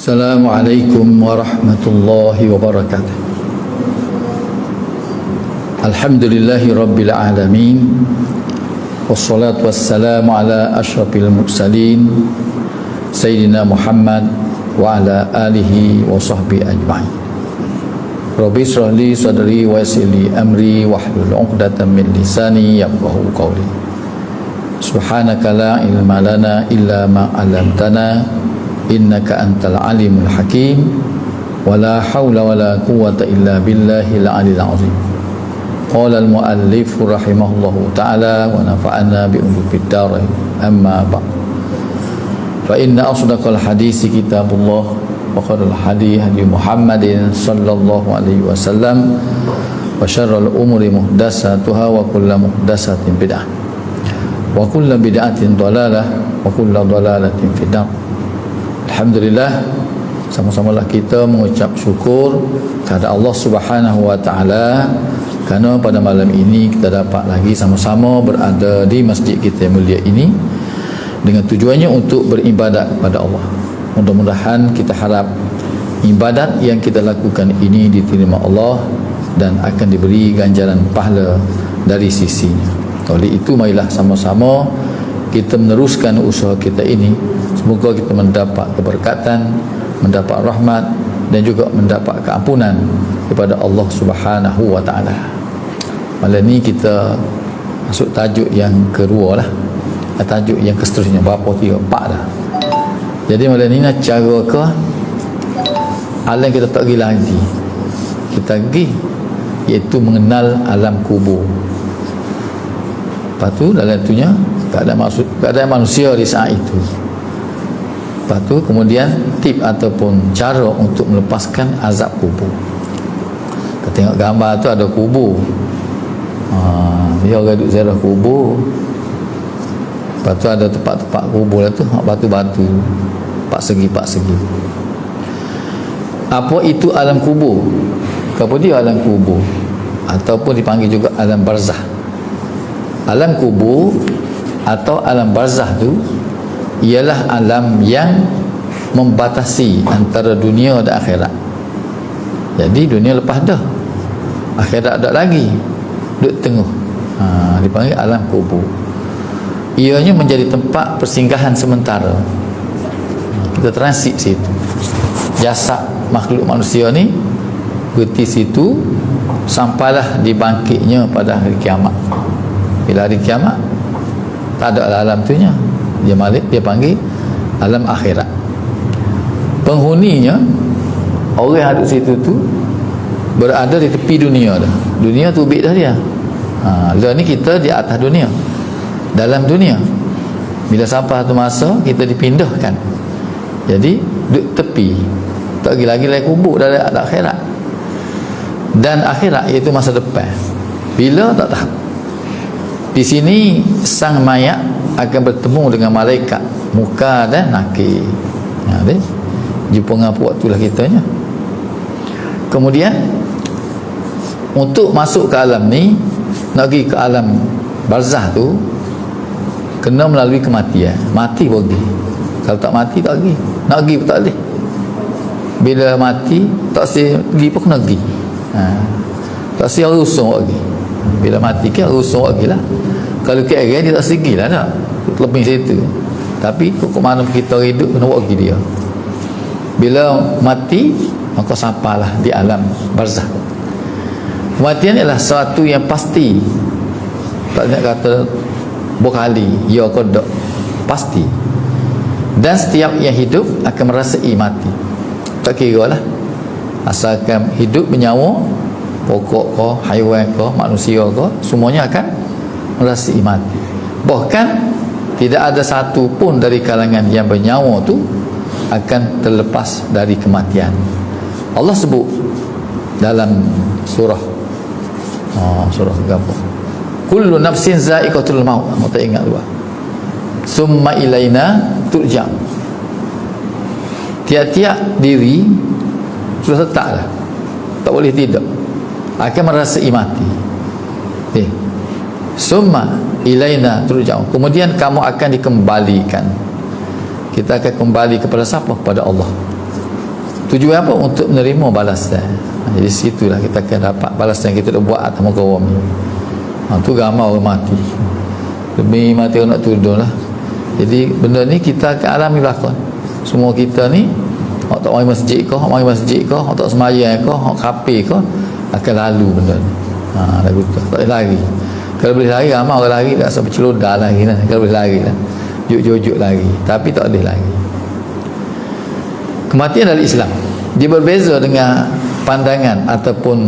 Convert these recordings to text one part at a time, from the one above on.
Assalamualaikum warahmatullahi wabarakatuh. Alhamdulillahi rabbil alamin. Wassalatu wassalamu ala asyrafil mursalin Sayyidina Muhammad wa ala alihi wa sahbihi ajma'in. Rabbi shrah li sadri wa yassir li amri wahlul 'uqdatam min lisani yafqahu qawli. Subhanaka la ilma lana illa ma 'allamtana innaka antal alimul hakim. Wala hawla wala quwwata illa billahil aliyil azim. Qala al muallif rahimahullahu ta'ala wa nafa'ana bi ulumid darain. Amma ba'd. Fa inna asdaqal hadisi kitabullah wa khairul hadi hadi Muhammadin sallallahu alaihi wasallam wa syarrul umuri muhdatsatuha wa kullu muhdatsatin bid'ah wa kullu bid'atin dhalalah wa kullu dhalalatin finnar. Alhamdulillah, sama-samalah kita mengucap syukur kepada Allah Subhanahu wa taala kerana pada malam ini kita dapat lagi sama-sama berada di masjid kita yang mulia ini dengan tujuannya untuk beribadat kepada Allah. Mudah-mudahan kita harap ibadat yang kita lakukan ini diterima Allah dan akan diberi ganjaran pahala dari sisinya. Oleh itu marilah sama-sama kita meneruskan usaha kita ini. Semoga kita mendapat keberkatan, mendapat rahmat dan juga mendapat keampunan daripada Allah Subhanahu wa taala. Malam ni kita masuk tajuk yang kedua lah. Tajuk yang seterusnya berapa 3 4 dah. Jadi malam ni nak cara ke alam kita tak pergi lagi. Kita pergi iaitu mengenal alam kubur. Lepas tu dalam itunya keadaan manusia di saat itu. Lepas tu kemudian tip ataupun cara untuk melepaskan azab kubur. Kita tengok gambar tu ada kubur. Dia orang duduk ziarah kubur. Lepas tu ada tempat-tempat kubur lah tu, batu-batu, pak segi. Apa itu alam kubur? Apa dia alam kubur? Ataupun dipanggil juga alam barzah. Alam kubur atau alam barzah tu ialah alam yang membatasi antara dunia dan akhirat. Jadi dunia lepas dah, akhirat tak lagi, duduk tengah. Dipanggil alam kubur. Ianya menjadi tempat persinggahan sementara. Kita transit situ. Jasad makhluk manusia ni berhenti situ sampailah dibangkitnya pada hari kiamat. Bila hari kiamat tak ada alam tu nya, dia balik, dia panggil alam akhirat. Penghuninya, orang yang ada situ tu berada di tepi dunia dah. Dunia tu ubik dah dia. Lah ni kita di atas dunia, dalam dunia. Bila sampai satu masa kita dipindahkan, jadi duduk tepi, tak lagi kubur dah ada akhirat. Dan akhirat iaitu masa depan. Bila tak tahu. Di sini sang mayat akan bertemu dengan malaikat muka dan nakir. Jumpa dengan waktu lah kitanya. Kemudian untuk masuk ke alam ni, nak pergi ke alam barzah tu kena melalui kematian. Mati pergi. Kalau tak mati tak pergi. Nak pergi pun tak boleh. Bila mati tak si pergi pun kena pergi. Tak si harus usung lagi. Bila mati kan rusuk lagi lah. Kalau KRN dia tak segi lah tak lebih situ. Tapi kok mana kita hidup kena buat lagi dia. Bila mati maka sampailah di alam barzah. Kematian ialah sesuatu yang pasti. Tak nak kata berkali ya ke tak, pasti. Dan setiap yang hidup akan merasai mati. Tak kira lah, asalkan hidup bernyawa, pokok ke, haiwan ke, manusia ke, semuanya akan merasai mati. Bahkan tidak ada satu pun dari kalangan yang bernyawa tu akan terlepas dari kematian. Allah sebut dalam surah apa? Kullu nafsin za'iqatul maut. Mau tak ingat dua. Summa ilaina turja'. Tiap-tiap diri sudah letaklah, tak boleh tidak, akan merasai mati. Summa ilaina turja'un. Kemudian kamu akan dikembalikan. Kita akan kembali kepada siapa? Pada Allah. Tujuan apa? Untuk menerima balasan. Jadi situlah kita akan dapat balasan yang kita dah buat atas muka bumi. Tu gambar orang mati. Demi mati orang nak tudung lah. Jadi benda ni kita akan alami belakang. Semua kita ni, hak tak mari masjid ke, hak mari masjid ke, hak tak sembahyang ke, hak kafir ke, akan lalu benda ni. Lagu tu tak boleh lari. Kalau boleh lari, ramai orang lari tak sampai celodar lagi lah. Kalau boleh lari lah, juk-juk lari. Tapi tak boleh lari. Kematian dari Islam dia berbeza dengan pandangan ataupun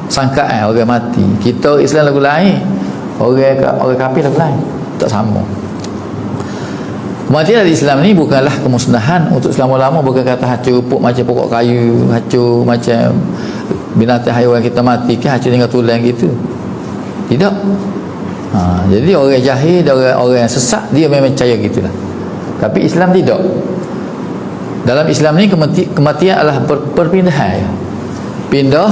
sangkaan orang mati. Kita Islam lagu lain, orang kafir lagu lain, tak sama. Kematian dari Islam ni bukanlah kemusnahan untuk selama-lama, bukan kata hacur rupuk macam pokok kayu, hacur macam binatang haiwan kita mati ke, hacur tinggal tulang gitu. Tidak. Jadi orang jahil dan orang yang sesat dia memang percaya gitulah. Tapi Islam tidak. Dalam Islam ni kematian adalah perpindahan. Pindah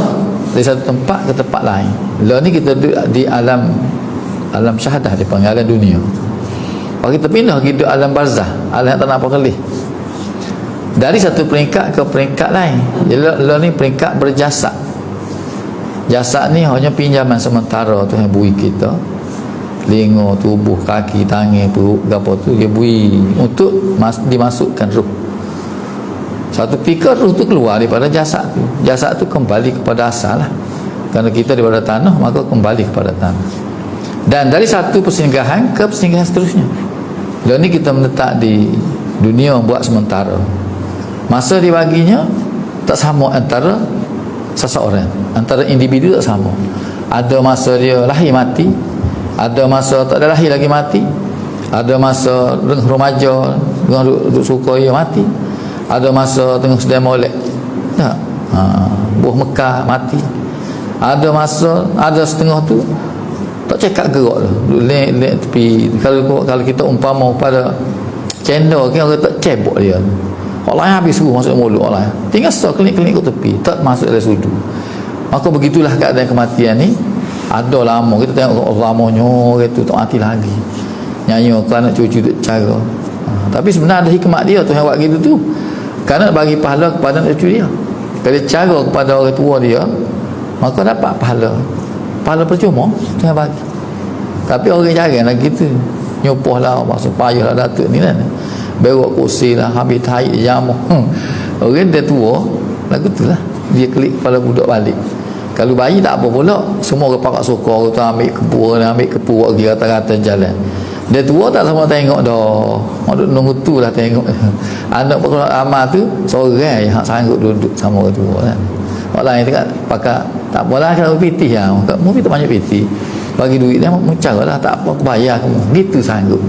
dari satu tempat ke tempat lain. Lah ni kita duduk di alam syahadah, dipanggil alam dunia. Kalau kita pindah kita alam barzah, alam yang tak nak apa kelih. Dari satu peringkat ke peringkat lain. Jadi lah ni peringkat berjasad. Jasad ni hanya pinjaman sementara Tuhan bui kita. Telinga, tubuh, kaki, tangan, perut, apa tu dia bui untuk dimasukkan ruh. Satu ketika ruh tu keluar daripada jasad tu. Jasad tu kembali kepada asal lah. Kerana kita daripada tanah, maka kembali kepada tanah. Dan dari satu persinggahan ke persinggahan seterusnya. Lalu ni kita menetap di dunia buat sementara. Masa dibaginya tak sama antara seseorang, antara individu tak sama. Ada masa dia lahir mati, ada masa tak ada lahir lagi mati, ada masa remaja dengan duduk suka ia mati, ada masa tengah sedang molek tak, buah Mekah mati, ada masa ada setengah tu tak cekak gerak tu, lek tepi. Kalau kita umpama pada cendol kan, orang tak cebok dia, orang lain habis suruh masuk mulut orang lain, tinggal kelip-kelip ke tepi, tak masuk dalam sudu. Maka begitulah keadaan kematian ni. Ada lama kita tengok lamanya orang tu tak mati lagi, nyanyi kerana cucu tu cara. Tapi sebenarnya ada hikmat dia Tuhan buat gitu tu, kerana bagi pahala kepada cucu dia. Kalau cara kepada orang tua dia, maka dapat pahala percuma Tuhan bagi. Tapi orang jarang lah gitu, nyopoh lah, maksud payah lah datuk ni kan, berok kursi lah, habis tahi jamuh. Orang dia tua lagu tu lah, dia klik kepala budak balik. Kalau bayi tak apa pula, semua orang pakat suka, orang tu ambil kepua pergi rata-rata jalan. Dia tua tak sama tengok dah, duduk nunggu tu lah tengok. Anak pun amal tu seorang yang sanggup duduk sama orang tua kan. Orang lain tu kan pakai, tak apalah kalau piti lah, mau kita banyak piti, bagi duit dia cara lah, tak apa, bayar kamu gitu sanggup.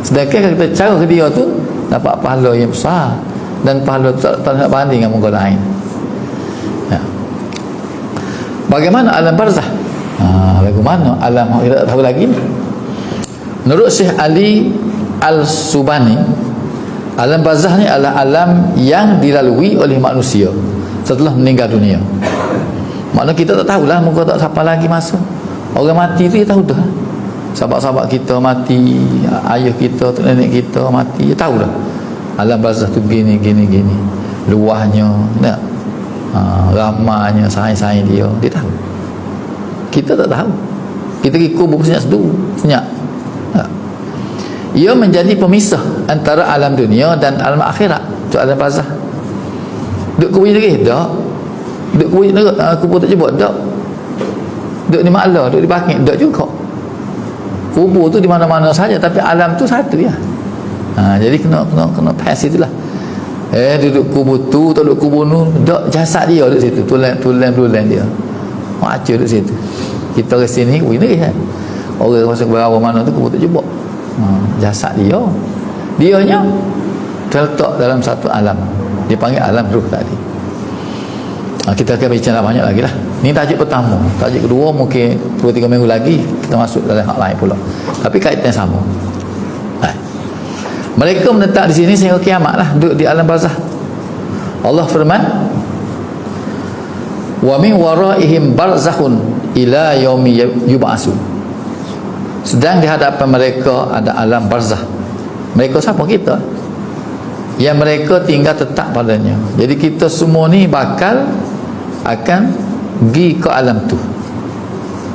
Sedangkan kalau kita cara ke dia tu dapat pahala yang besar, dan pahala tak nak banding dengan orang lain. Bagaimana alam barzah? Bagaimana alam kita tak tahu lagi. Menurut Syekh Ali Al-Subani, alam barzah ni adalah alam yang dilalui oleh manusia setelah meninggal dunia. Maknanya kita tak tahulah, muka tak siapa lagi masuk. Orang mati tu dia tahu dah. Sahabat-sahabat kita mati, ayah kita, nenek kita mati, dia tahu dah. Alam barzah tu gini. Luahnya, tak? Ramanya, sains-sains dia tahu. Kita tak tahu. Kita pergi kubur senyap. Ia menjadi pemisah antara alam dunia dan alam akhirat. Itu alam barzah. Duk kubur lagi? Tak. Duk kubur tak jebak? Tak. Duk di Maklah, duk di Bakit? Tak juga. Kubur tu di mana-mana saja, tapi alam tu satu ya. Jadi kena pas itulah. Duduk kubur tu, tak duduk kubur tu, tak, jasad dia duduk situ, tulang dia macam duduk situ. Kita ke sini ini kan, orang masuk bawah mana tu kubur tak jebak. Jasad dianya terletak dalam satu alam, dipanggil alam ruh tadi. Kita akan bincang banyak lagi lah. Ni tajuk pertama. Tajuk kedua mungkin 2-3 minggu lagi kita masuk dalam hak lain pula, tapi kaitan sama. Mereka menetap di sini sehingga kiamat lah, duduk di alam barzah. Allah firman, wa min waraihim barzakhun ila yaumi yub'atsun. Sedang di hadapan mereka ada alam barzah. Mereka siapa? Kita. yang mereka tinggal tetap padanya. Jadi kita semua ni bakal akan pergi ke alam tu.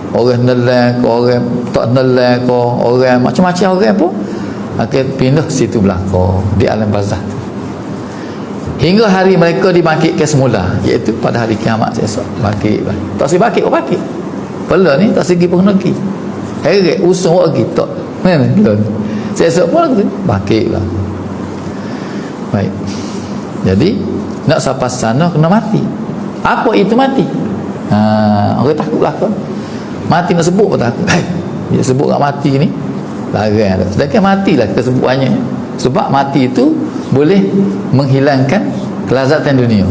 Orang nelan ke, orang tak nelan ke, orang macam-macam orang pun akan pindah situ belakang di alam barzakh hingga hari mereka dibangkitkan semula, iaitu pada hari kiamat esok. Bangkit. Tak si bangkit kau bangkit. Pala ni tak segi pun lagi. Heret usung lagi tak. Mana belum. Esok pun lagi bangkit lah. Baik. Jadi nak sampai sana kena mati. Apa itu mati? Orang takut belakang. Mati nak sebut pun takut. Dia sebut kat mati ni larang. Sedangkan matilah kita sebut banyak. Sebab mati itu boleh menghilangkan kelazatan dunia.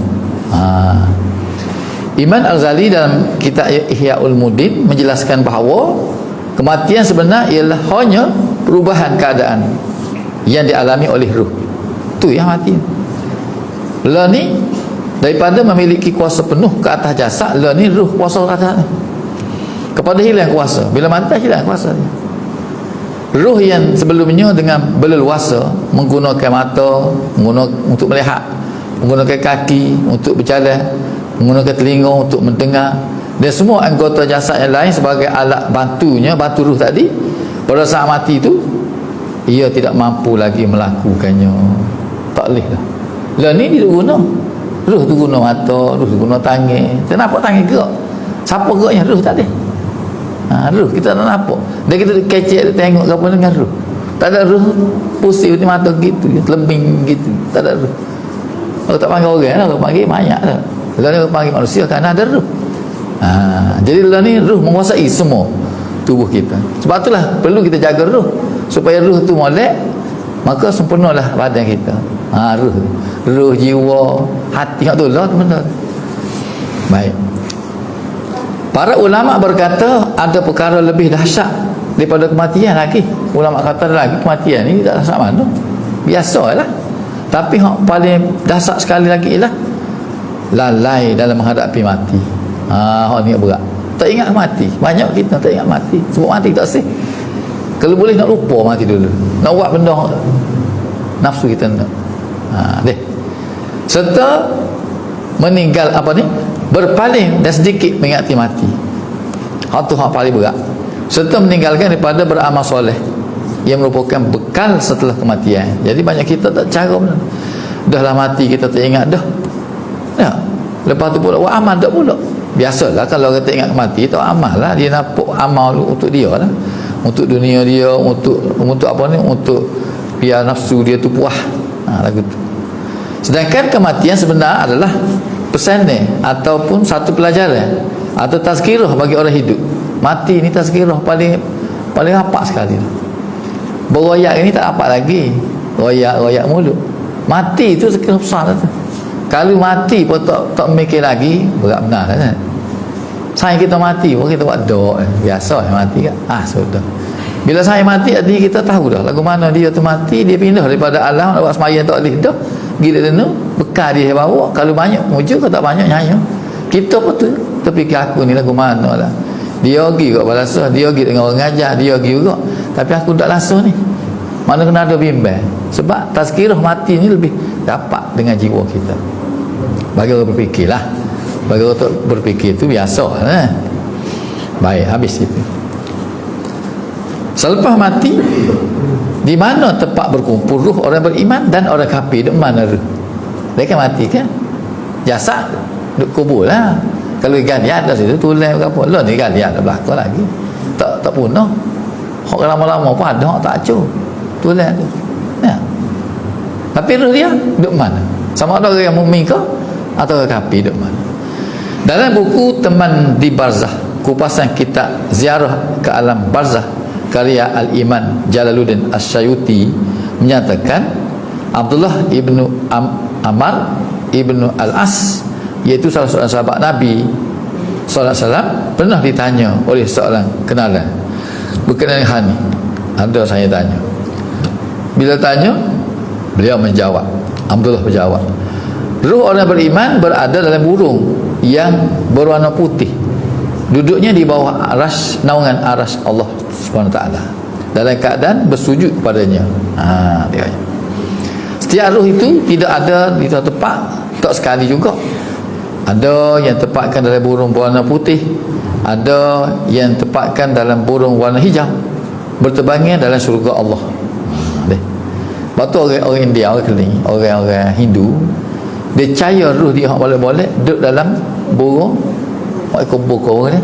Imam Al-Ghazali dalam kitab Ihya Ulumuddin menjelaskan bahawa kematian sebenar ialah hanya perubahan keadaan yang dialami oleh ruh. Tu yang mati. Lah ni daripada memiliki kuasa penuh ke atas jasad, lah ni ruh kuasa ke atas ni. Kepada hilang kuasa. Bila mati hilang kuasa ni. Ruh yang sebelumnya dengan berleluasa menggunakan mata, menggunakan untuk melihat, menggunakan kaki untuk berjalan, menggunakan telinga untuk mendengar, dan semua anggota jasad yang lain sebagai alat bantunya, bantu ruh tadi, pada saat mati itu ia tidak mampu lagi melakukannya. Tak boleh dah. Lah ni dia guna. Ruh tu guna mata, ruh tu guna tangan. Kenapa tangan gerak? Siapa geraknya? Ruh tak ada. Ruh kita tak nampak. Dan kita kecek tengok apa dengan ruh. Tak ada ruh, pusing di mata gitu, telembing gitu. Tak ada ruh. Kalau tak panggil orang lah, kalau panggil banyak lah. Kalau panggil manusia kerana ada ruh. Jadi lah ni ruh menguasai semua tubuh kita. Sebab itulah perlu kita jaga ruh, supaya ruh tu molek, maka sempurnalah badan kita. Ruh, jiwa, hati, tu lah benda. Baik. Para ulama berkata ada perkara lebih dahsyat daripada kematian lagi. Ulama kata lagi kematian ni tak dahsyat mana. Biasalah. Tapi yang paling dahsyat sekali lagi ialah lalai dalam menghadapi mati. Hak ni berat. Tak ingat mati. Banyak kita tak ingat mati. Sebab mati tak sih. Kalau boleh nak lupa mati dulu. Nak buat benda nafsu kita nak. Serta meninggal apa ni? Berpaling dan sedikit mengingati mati. Hak tu hak paling berat. Serta meninggalkan daripada beramal soleh yang merupakan bekal setelah kematian. Jadi banyak kita tak cara pun. Dah lah mati kita tak ingat dah. Ya. Lepas tu pula buat amal tak pula. Biasalah kalau kita ingat mati tak amal lah. Dia nampak amal untuk dia lah. Untuk dunia dia, untuk apa ni? Untuk biar nafsu dia tu puas. Lagu tu. Sedangkan kematian sebenar adalah pesanan ataupun satu pelajaran atau tazkirah bagi orang hidup. Mati ni tazkirah paling rapat sekali. Beroyak ini tak rapat lagi. Royak mulut. Mati tu tazkirah besar lah tu. Kalau mati pun tak mikir lagi, berat benar kan. Saya kita mati pun kita buat doa. Biasa mati kan. Sudah. Bila saya mati artinya kita tahu dah lagu mana dia tu mati, dia pindah daripada alam nak buat sembahyang tak boleh dah. Gila dia bekal dia bawa. Kalau banyak mujur, kalau tak banyak nyanyi. Kita pun tu terfikir aku ni lagu mana lah. Dia pergi kat balasa, dia pergi dengan orang ngajar, dia pergi juga. Tapi aku tak langsung ni. Mana kena ada bimbang. Sebab tazkirah mati ni lebih dapat dengan jiwa kita. Bagi orang berfikirlah. Bagi orang berfikir tu biasa lah. Baik, habis itu. Selepas mati, di mana tempat berkumpul ruh orang beriman dan orang kafir? Di mana ruh? Mereka mati kan? Jasad duk kubur lah. Kalau galian dah situ tulang apa? Lah ni galian dah belakang lagi. Tak punah. Hak lama-lama pun ada hak tak acur. Tulang tu. Ya. Tapi ruh dia duk mana? Sama ada orang yang mukmin ke atau orang kafir duk mana? Dalam buku Teman di Barzakh, kupasan kitab Ziarah ke Alam Barzakh karya Al-Iman Jalaluddin Asyayuti menyatakan Abdullah ibnu Amar ibnu Al-As, iaitu salah seorang sahabat Nabi SAW, pernah ditanya oleh seorang kenalan berkenaan hal ni. Ada saya tanya. Bila tanya, beliau menjawab, Abdullah menjawab, ruh orang beriman berada dalam burung yang berwarna putih, duduknya di bawah aras, naungan aras Allah SWT, dalam keadaan bersujud padanya. Dia. Setiap ruh itu tidak ada di satu tempat, tak sekali juga. Ada yang tempatkan dalam burung berwarna putih, ada yang tempatkan dalam burung warna hijau, bertebangan dalam syurga Allah. Lepas tu orang India, orang Keling, orang Hindu, dia percaya ruh dia boleh-boleh duduk dalam burung, ekor burung ni.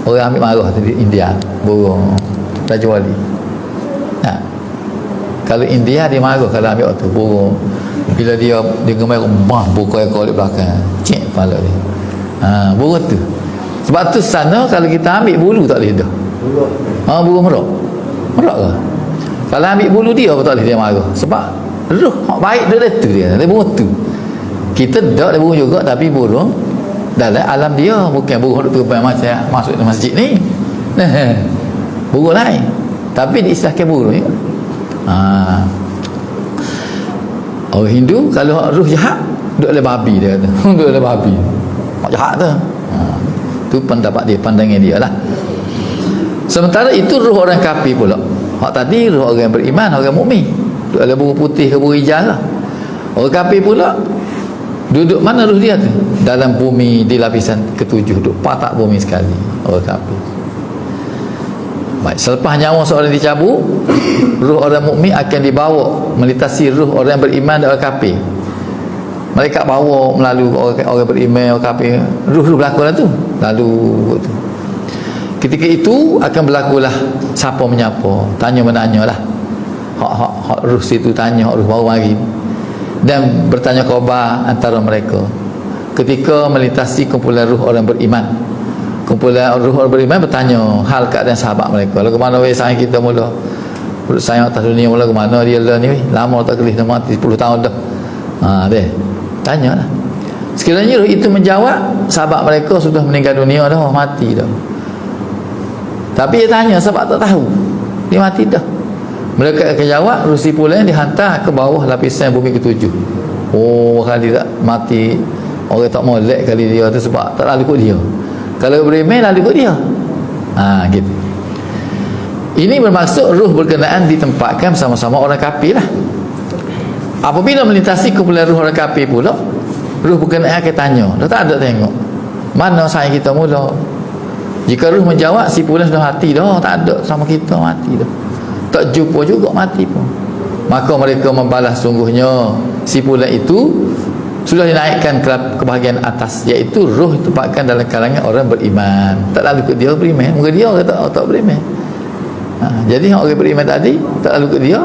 Orang ambil marah di India, burung Raja Wali. Nah, kalau India dia marah kalau ambil waktu burung, bila dia gemar buka ekor di belakang, cek kepala dia. Burung tu. Sebab tu sana kalau kita ambil bulu tak boleh dah. Burung merak. Merak ke? Kalau ambil bulu dia tak boleh dia marah. Sebab ruh baik dia tu dia. Dia burung tu. Kita tak ada burung juga, tapi burung dalam alam dia, bukan burung tu macam masuk ke masjid ni. Burung lain. Tapi diistilahkan burung ya. Orang Hindu kalau ruh jahat duduk oleh babi dia kata. Duduk oleh babi. Jahat tu. Tu pendapat dia, pandangan dia lah. Sementara itu ruh orang kafir pula. Hak tadi ruh orang beriman, orang mukmin. Duduk oleh burung putih ke burung hijau lah. Orang kafir pula duduk mana ruh dia tu? Dalam bumi di lapisan ketujuh, duduk patak bumi sekali. Orang kafir. Baik, selepas nyawa seorang dicabut, ruh orang mukmin akan dibawa melintasi ruh orang beriman dan orang kafir. Mereka bawa melalui orang beriman, orang kafir. Ruh berlaku lah tu. Lalu tu. Ketika itu akan berlakulah siapa menyapa, tanya menanya lah. Hak ruh situ tanya hak ruh baru mari. Dan bertanya khabar antara mereka. Ketika melintasi kumpulan ruh orang beriman, kumpulan ruh orang beriman bertanya hal keadaan sahabat mereka. Lalu ke mana weh sayang kita mula? Sayang atas dunia mula ke mana dia lah ni weh? Lama tak kelih dah mati 10 tahun dah. Dia tanya lah. Sekiranya ruh itu menjawab, sahabat mereka sudah meninggal dunia dah, mati dah. Tapi dia tanya sebab tak tahu. Dia mati dah. Mereka akan jawab, ruh si pulang dihantar ke bawah lapisan bumi ketujuh. Kali tak mati, orang tak molek kali dia tu sebab tak lalu ikut dia. Kalau beriman lalu ikut dia. Gitu. Ini bermaksud ruh berkenaan ditempatkan sama-sama orang kafir lah. Apabila melintasi kumpulan ruh orang kafir pula, ruh berkenaan akan tanya. Dah tak ada tengok mana sayang kita mula. Jika ruh menjawab, si pulang sudah mati dah, tak ada sama kita, mati dah. Tak jumpa juga, mati pun. Maka mereka membalas, sungguhnya si pulang itu sudah dinaikkan ke bahagian atas, iaitu ruh ditempatkan dalam kalangan orang beriman. Tak lalu ke dia beriman, muka dia orang tak beriman. Jadi orang beriman tadi tak lalu ke dia,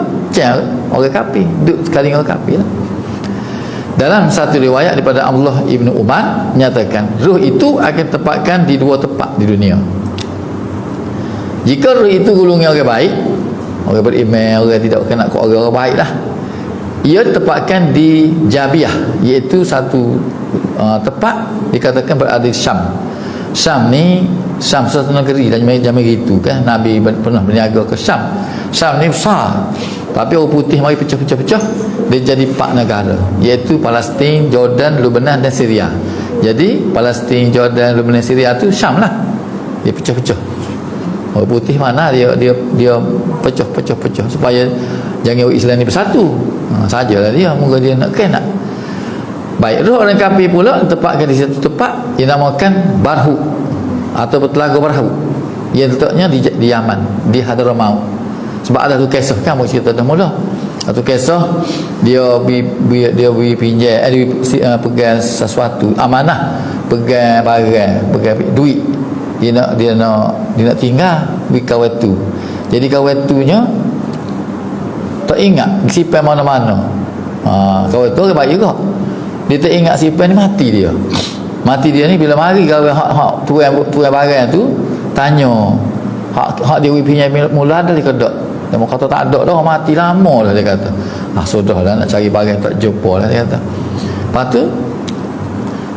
orang kafir, duduk sekali orang kafir lah. Dalam satu riwayat daripada Abdullah Ibn Umar menyatakan, ruh itu akan tempatkan di dua tempat di dunia. Jika ruh itu golongan orang baik, orang beriman, orang tidak kena ke orang baik lah, ia ditempatkan di Jabiah, iaitu satu tempat dikatakan berada di Syam. Syam ni, Syam satu negeri dan zaman itu kan Nabi pernah berniaga ke Syam. Syam ni besar, tapi orang putih mari pecah-pecah-pecah, dia jadi 4 negara, iaitu Palestin, Jordan, Lebanon dan Syria. Jadi Palestin, Jordan, Lebanon, Syria tu Syam lah. Dia pecah-pecah. Orang putih mana dia pecah-pecah supaya jangan orang Islam ni bersatu. Sajalah dia, moga dia nak kena. Baik, ruh orang kafir pula ditempatkan di satu tempat yang dinamakan Barhu atau Telaga Barhu, yang letaknya di Yaman, di Hadramaut. Sebab ada tu kisah kan mau cerita dah mula. Satu kisah dia pinjam pegang sesuatu amanah, pegang barang, pegang duit. Dia nak tinggal di kawan tu. Jadi kawan tunya tak ingat simpan mana-mana. Kawan tu orang baik juga. Dia tak ingat simpan ni, mati dia. Mati dia ni bila mari kawan hak tuan barang tu tanya hak dia pinjam mula ada ke tak? Dia kata tak ada dah, mati lama dah, dia kata. Sudahlah nak cari barang tak jumpa lah, dia kata. Lepas tu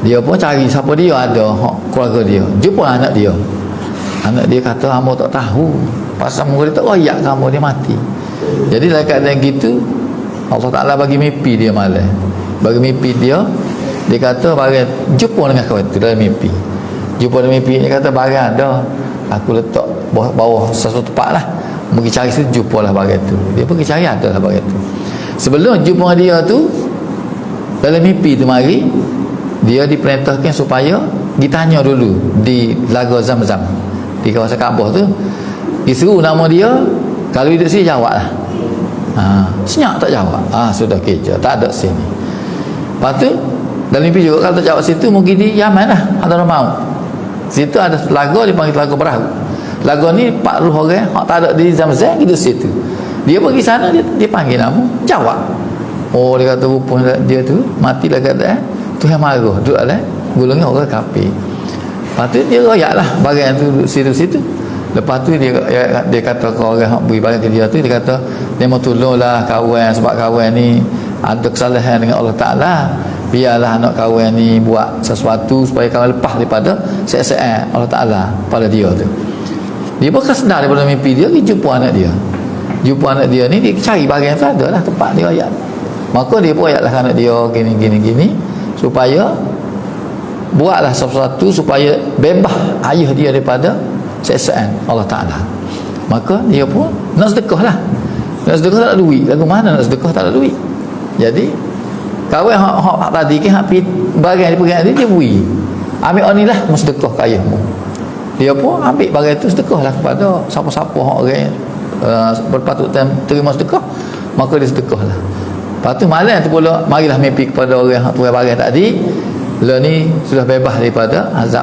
dia pun cari siapa dia ada keluarga dia, jumpa anak dia. Anak dia kata hamba tak tahu, pasal muka dia tak royak kamu, dia mati. Jadi dalam keadaan gitu Allah Ta'ala bagi mimpi dia malam. Bagi mimpi dia kata barang jumpa dengan kawan tu dalam mimpi. Jumpa dalam mimpi, dia kata barang ada, aku letak bawah sesuatu tempat lah, pergi cari situ, jumpalah barang tu. Dia pergi cari, ada lah barang tu. Sebelum jumpa dia tu, dalam mimpi tu mari, dia diperintahkan supaya ditanya dulu di Laga Zam-Zam, di kawasan Kaabah tu. Disuruh nama dia, kalau duduk sini jawablah. Senyap tak jawab. Sudah kerja, tak ada sini. Lepas tu dalam mimpi juga kalau tak jawab situ, mungkin di Yaman lah, Hadramaut. Situ ada laga dipanggil Laga Perahu. Laga ni 40 orang hak tak ada di Zam-Zam gitu situ. Dia pergi sana, dia panggil nama, jawab. Oh, dia kata rupanya dia tu matilah keadaan Tuhan marah, duduk ada golongan orang kafir. Lepas tu dia royak lah bagian tu duduk situ-situ. Lepas tu dia kata ke orang yang beri bagian ke dia tu, dia kata dia mau tolonglah kawan, sebab kawan ni ada kesalahan dengan Allah Ta'ala. Biarlah anak kawan ni buat sesuatu supaya kawan lepas daripada siksaan Allah Ta'ala pada dia tu. Dia bukan sedar daripada mimpi dia, dia jumpa anak dia. Jumpa anak dia ni, dia cari bagian tu ada lah tempat dia royak. Maka dia pun royak lah anak dia gini supaya buatlah sesuatu supaya bebas ayah dia daripada siksaan Allah Ta'ala. Maka dia pun nak sedekah lah. Nak sedekah tak ada duit. Lagu mana nak sedekah tak ada duit? Jadi kawan hak tadi kan hak bagian dia pegang dia beri. Ambil on ni lah mu sedekah ke ayahmu. Dia pun ambil bagian tu sedekah lah kepada siapa-siapa hak orang berpatutkan terima sedekah, maka dia sedekah lah. Lepas tu malam tu pula marilah mimpi kepada orang yang tuai bagian tadi, lah ni sudah bebas daripada azab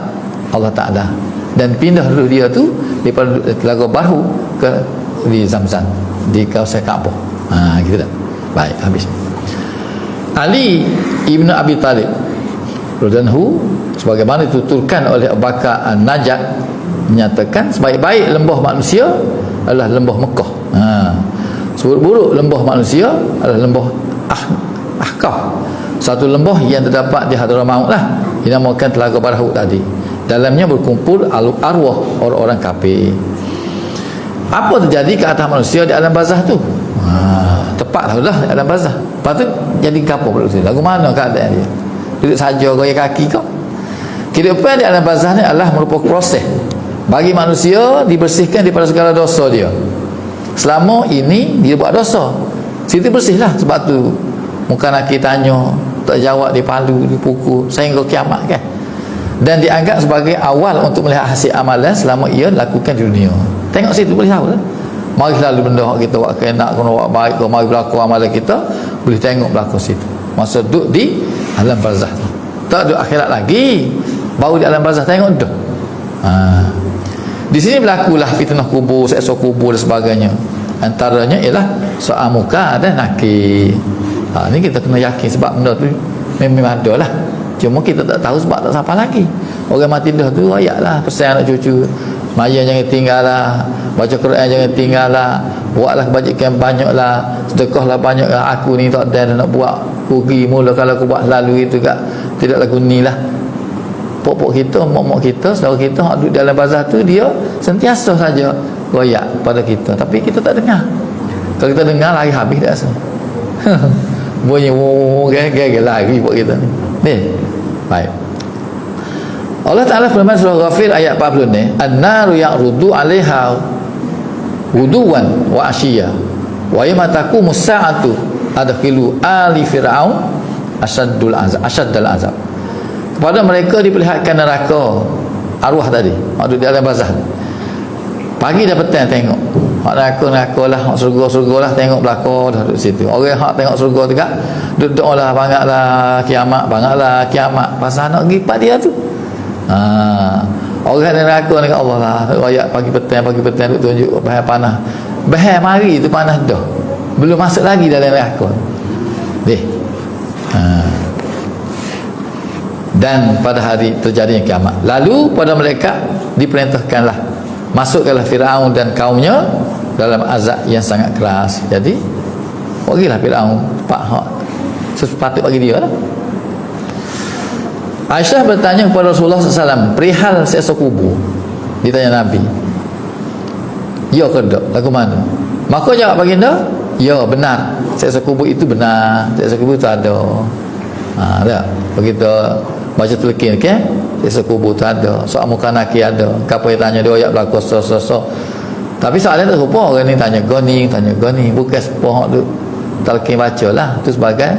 Allah Ta'ala, dan pindah dulu dia tu daripada Laga Baru ke di Zam-Zam di kawasan Kaabah. Gitu dah. Baik, habis. Ali Ibn Abi Talib radhiyallahu sebagaimana dituturkan oleh Abu Bakar An-Najjar menyatakan sebaik-baik lembah manusia adalah lembah Mekah. Seburuk-buruk lembah manusia adalah lembah Ahqaf. Satu lembah yang terdapat di Hadramaut lah, dinamakan Telaga Barahut tadi. Dalamnya berkumpul arwah orang-orang kafir. Apa terjadi ke atas manusia di alam barzah tu? Tepatlah dah di alam barzah. Lepas tu jadi kapal pula tu. Lagu mana keadaan dia? Duduk saja goyang kaki kau. Kehidupan di alam barzah ni adalah merupakan proses bagi manusia dibersihkan daripada segala dosa dia. Selama ini dia buat dosa, situ bersihlah. Sebab tu muka nakir tanya, tak jawab, dipalu, dipukul sehingga kiamat kan. Dan dianggap sebagai awal untuk melihat hasil amalan selama ia lakukan di dunia. Tengok situ boleh tahu lah. Mari selalu benda kita buat kena, kena buat baik, mari berlaku amalan kita, boleh tengok berlaku situ. Masa duduk di alam barzah, tak duduk akhirat lagi, baru di alam barzah tengok dah. Di sini berlakulah fitnah kubur, seksa kubur dan sebagainya. Antaranya ialah soal muka dan nakir. Ni kita kena yakin sebab benda tu memang ada lah. Cuma kita tak tahu sebab tak siapa lagi. Orang mati dah tu ayatlah pesan anak cucu, maya jangan tinggal lah, baca Quran jangan tinggal lah, buatlah kebajikan banyak lah, sedekahlah banyak lah. Aku ni tak ada nak buat rugi mula kalau aku buat lalu itu tak tidak lagu ni lah. Pok-pok kita, mak-mak kita, saudara kita hak duduk dalam barzah tu, dia sentiasa saja royak pada kita, tapi kita tak dengar. Kalau kita dengar lari habis dah rasa. Bunyi gaya lari buat kita ni. Baik. Allah Ta'ala firman surah Ghafir ayat 40 ni, an-naru ya'rudu 'alaiha wuduwan wa ashiya wa yawma taqumu as-sa'atu adkhilu ali fir'aun asyaddul azab. Kepada mereka diperlihatkan neraka arwah tadi, waktu di alam barzah. Pagi dan petang tengok hak neraka lah, hak surga lah, tengok belakang dah duduk situ. Orang hak tengok surga tu kan duduklah bangaklah kiamat pasal nak pergi pada dia tu. Orang neraka dengan Allah lah, royak pagi petang duduk tunjuk bahaya panas. Bahaya mari tu panas dah, belum masuk lagi dalam neraka. Dan pada hari terjadinya kiamat, lalu pada mereka diperintahkanlah masukkanlah Firaun dan kaumnya dalam azab yang sangat keras. Jadi bagilah Firaun pak hak sepatut bagi dia lah. Aisyah bertanya kepada Rasulullah SAW perihal siksa kubur. Ditanya Nabi, ya ke tak, lagu mana? Maka jawab baginda, ya benar, siksa kubur itu benar, siksa kubur itu ada. Tak begitu baca telekin ke, siksa kubur tu ada, soal muka nakir ada. Siapa yang tanya dia ayat berlaku so. Tapi soalan tak serupa. Orang ni tanya goni, bukan sepuh tu talqin baca lah, tu sebagai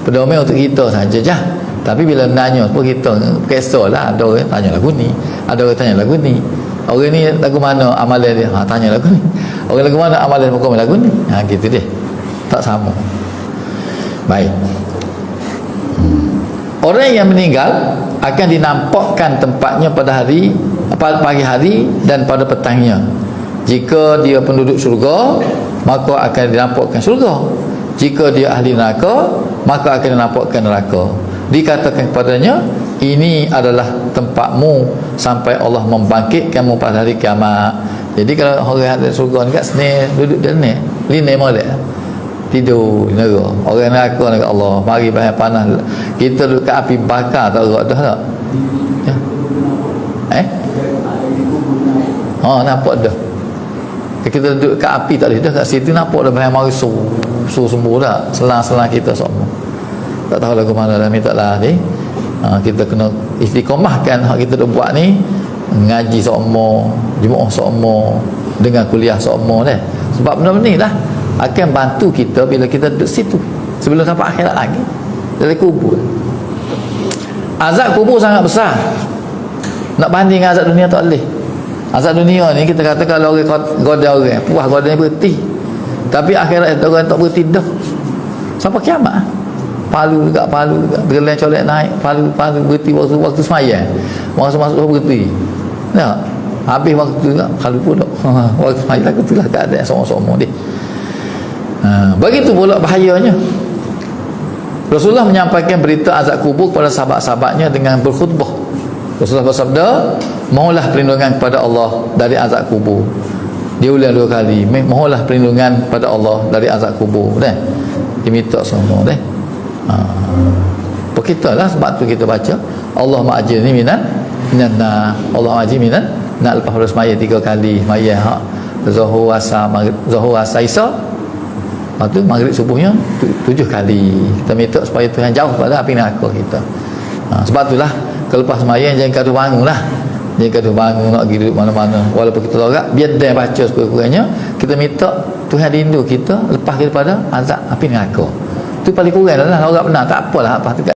pedoman untuk kita saja je. Tapi bila nanya pun kita kisahlah, ada orang tanya lagu ni, ada orang tanya lagu ni, orang ni lagu mana amalan dia, tanya lagu ni, orang lagu mana amalan hukum lagu ni, gitu deh, tak sama. Baik. Orang yang meninggal akan dinampakkan tempatnya pada hari pagi hari dan pada petangnya. Jika dia penduduk syurga, maka akan dinampakkan syurga. Jika dia ahli neraka, maka akan dinampakkan neraka. Dikatakan kepadanya, ini adalah tempatmu sampai Allah membangkitkanmu pada hari kiamat. Jadi kalau orang ada syurga ni kat sini duduk di ni, lini molek tidur di neraka. Orang neraka dekat Allah, mari bahaya panas. Kita duduk kat api bakar tak gerak dah tak? Ya. Nampak dah. Kita duduk kat api tak boleh dah, kat situ nampak dah bahaya mari sembuh dah. Selang-selang kita semua. Tak tahu lagu mana dah, minta lah ni. Kita kena istiqomahkan hak kita dah buat ni, ngaji semua, jemaah semua, dengan kuliah semua dah. Sebab benda ni lah akan bantu kita bila kita duduk situ sebelum sampai akhirat lagi dari kubur. Azab kubur sangat besar, nak banding dengan azab dunia tak boleh. Azab dunia ni kita kata kalau orang goda orang, puas goda ni berhenti, tapi akhirat orang tak berhenti dah sampai kiamat. Palu juga gerlan colek naik, palu berhenti waktu sembahyang, masuk berhenti ya, habis waktu juga palu pun tak waktu sembahyang lagu tu lah keadaan semua-semua dia. Begitu pula bahayanya. Rasulullah menyampaikan berita azab kubur kepada sahabat-sahabatnya dengan berkhutbah. Rasulullah bersabda, mohonlah perlindungan kepada Allah dari azab kubur. Dia ulang 2 kali, mohonlah perlindungan kepada Allah dari azab kubur dah. Diminta semua dah. Kita lah, sebab tu kita baca Allah ma'ajirni minan Allah ma'ajirni minan nak lepas pada semaya 3 kali semaya zuhur asar isya, lepas tu maghrib subuhnya 7 kali. Kita minta supaya Tuhan jauh pada api neraka kita. Sebab itulah kelepas semaya jangan gaduh bangun lah, jangan gaduh bangun nak pergi duduk mana-mana walaupun kita lorak, biar dia baca sekurang-kurangnya kita minta Tuhan rindu kita lepas daripada azab api neraka. Tu paling kurang lah, orang benar tak apalah apa tu.